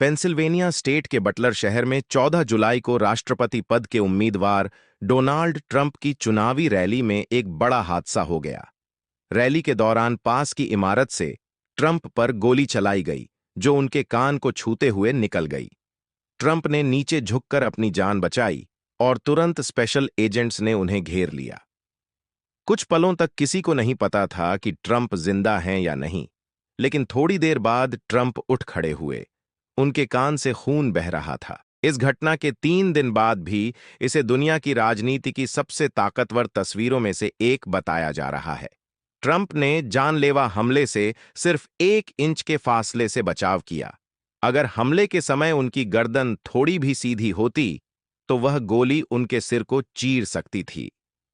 Pennsylvania state के Buttler शहर में 14 जुलाई को राष्ट्रपति पद के उम्मीदवार डोनाल्ड ट्रंप की चुनावी रैली में एक बड़ा हादसा हो गया। रैली के दौरान पास की इमारत से ट्रंप पर गोली चलाई गई, जो उनके कान को छूते हुए निकल गई। ट्रंप ने नीचे झुककर अपनी जान बचाई और तुरंत स्पेशल एजेंट्स ने उन्हें घेर लिया। कुछ पलों तक किसी को नहीं पता था कि ट्रंप जिंदा हैं या नहीं, लेकिन थोड़ी देर बाद ट्रंप उठ खड़े हुए। उनके कान से खून बह रहा था। इस घटना के 3 दिन बाद भी इसे दुनिया की राजनीति की सबसे ताकतवर तस्वीरों में से एक बताया जा रहा है। ट्रंप ने जानलेवा हमले से सिर्फ 1 इंच के फासले से बचाव किया। अगर हमले के समय उनकी गर्दन थोड़ी भी सीधी होती, तो वह गोली उनके सिर को चीर सकती थी।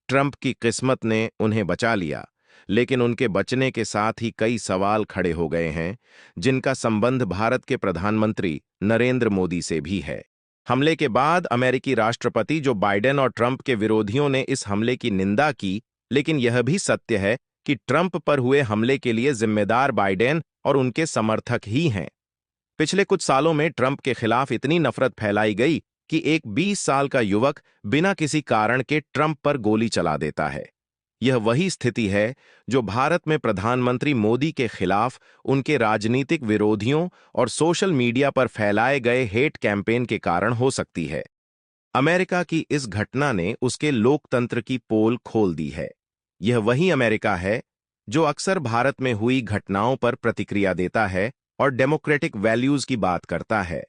ट्रंप की किस्मत ने उन्हें बचा लिया, लेकिन उनके बचने के साथ ही कई सवाल खड़े हो गए हैं, जिनका संबंध भारत के प्रधानमंत्री नरेंद्र मोदी से भी है। हमले के बाद अमेरिकी राष्ट्रपति जो बाइडेन और ट्रंप के विरोधियों ने इस हमले की निंदा की, लेकिन यह भी सत्य है कि ट्रंप पर हुए हमले के लिए जिम्मेदार बाइडेन और उनके समर्थक ही हैं। पिछले कुछ सालों में ट्रंप के खिलाफ इतनी नफरत फैलाई गई कि एक 20 साल का युवक बिना किसी कारण के ट्रंप पर गोली चला देता है। यह वही स्थिति है जो भारत में प्रधानमंत्री मोदी के खिलाफ उनके राजनीतिक विरोधियों और सोशल मीडिया पर फैलाए गए हेट कैंपेन के कारण हो सकती है। अमेरिका की इस घटना ने उसके लोकतंत्र की पोल खोल दी है। यह वही अमेरिका है जो अक्सर भारत में हुई घटनाओं पर प्रतिक्रिया देता है और डेमोक्रेटिक वैल्यूज की बात करता है।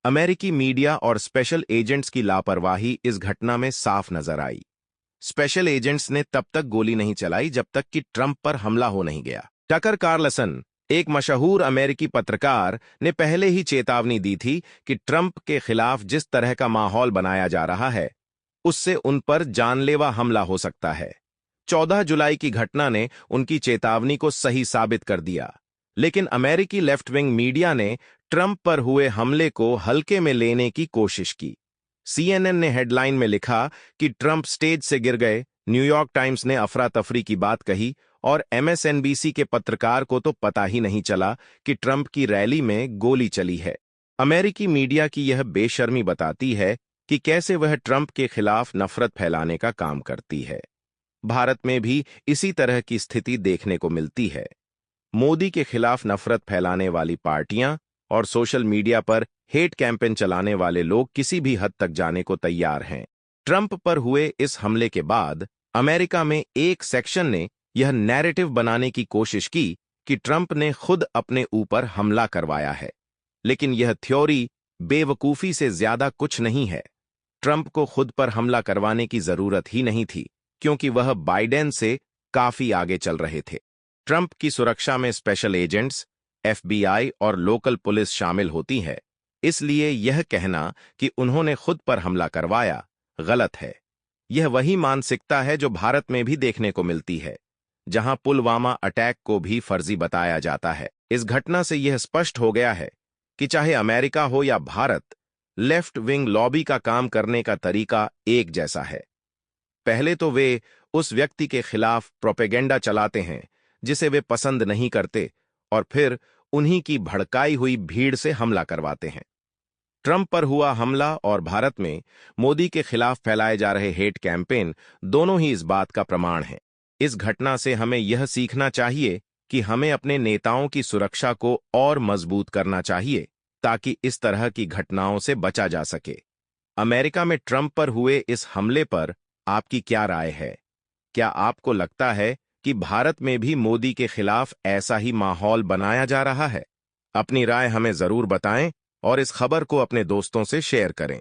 अमेरिकी मीडिया और स्पेशल एजेंट्स की लापरवाही इस घटना में साफ नजर आई। स्पेशल एजेंट्स ने तब तक गोली नहीं चलाई जब तक कि ट्रंप पर हमला हो नहीं गया। टकर कार्लसन, एक मशहूर अमेरिकी पत्रकार, ने पहले ही चेतावनी दी थी कि ट्रंप के खिलाफ जिस तरह का माहौल बनाया जा रहा है, उससे उन पर जानलेवा हमला हो सकता है। 14 जुलाई की घटना ने उनकी चेतावनी को सही साबित कर दिया, लेकिन अमेरिकी लेफ्ट विंग मीडिया ने ट्रंप पर हुए हमले को हल्के में लेने की कोशिश की। CNN ने हेडलाइन में लिखा कि ट्रंप स्टेज से गिर गए, न्यूयॉर्क टाइम्स ने अफरा तफरी की बात कही और MSNBC के पत्रकार को तो पता ही नहीं चला कि ट्रंप की रैली में गोली चली है। अमेरिकी मीडिया की यह बेशर्मी बताती है कि कैसे वह ट्रंप के खिलाफ नफरत फैलाने का काम करती है। भारत में भी इसी तरह की स्थिति देखने को मिलती है। मोदी के खिलाफ नफरत फैलाने वाली पार्टियां और सोशल मीडिया पर हेट कैंपेन चलाने वाले लोग किसी भी हद तक जाने को तैयार हैं। ट्रंप पर हुए इस हमले के बाद अमेरिका में एक सेक्शन ने यह नैरेटिव बनाने की कोशिश की कि ट्रंप ने खुद अपने ऊपर हमला करवाया है, लेकिन यह थ्योरी बेवकूफी से ज्यादा कुछ नहीं है। ट्रंप को खुद पर हमला करवाने की जरूरत ही नहीं थी, क्योंकि वह बाइडेन से काफी आगे चल रहे थे। ट्रंप की सुरक्षा में स्पेशल एजेंट्स, FBI और लोकल पुलिस शामिल होती है, इसलिए यह कहना कि उन्होंने खुद पर हमला करवाया गलत है। यह वही मानसिकता है जो भारत में भी देखने को मिलती है, जहां पुलवामा अटैक को भी फर्जी बताया जाता है। इस घटना से यह स्पष्ट हो गया है कि चाहे अमेरिका हो या भारत, लेफ्ट विंग लॉबी का काम करने का तरीका एक जैसा है। पहले तो वे उस व्यक्ति के खिलाफ प्रोपेगेंडा चलाते हैं जिसे वे पसंद नहीं करते, और फिर उन्हीं की भड़काई हुई भीड़ से हमला करवाते हैं। ट्रंप पर हुआ हमला और भारत में मोदी के खिलाफ फैलाए जा रहे हेट कैंपेन दोनों ही इस बात का प्रमाण हैं। इस घटना से हमें यह सीखना चाहिए कि हमें अपने नेताओं की सुरक्षा को और मजबूत करना चाहिए, ताकि इस तरह की घटनाओं से बचा जा सके। अमेरिका में ट्रंप पर हुए इस हमले पर आपकी क्या राय है? क्या आपको लगता है कि भारत में भी मोदी के खिलाफ ऐसा ही माहौल बनाया जा रहा है? अपनी राय हमें जरूर बताएं और इस खबर को अपने दोस्तों से शेयर करें।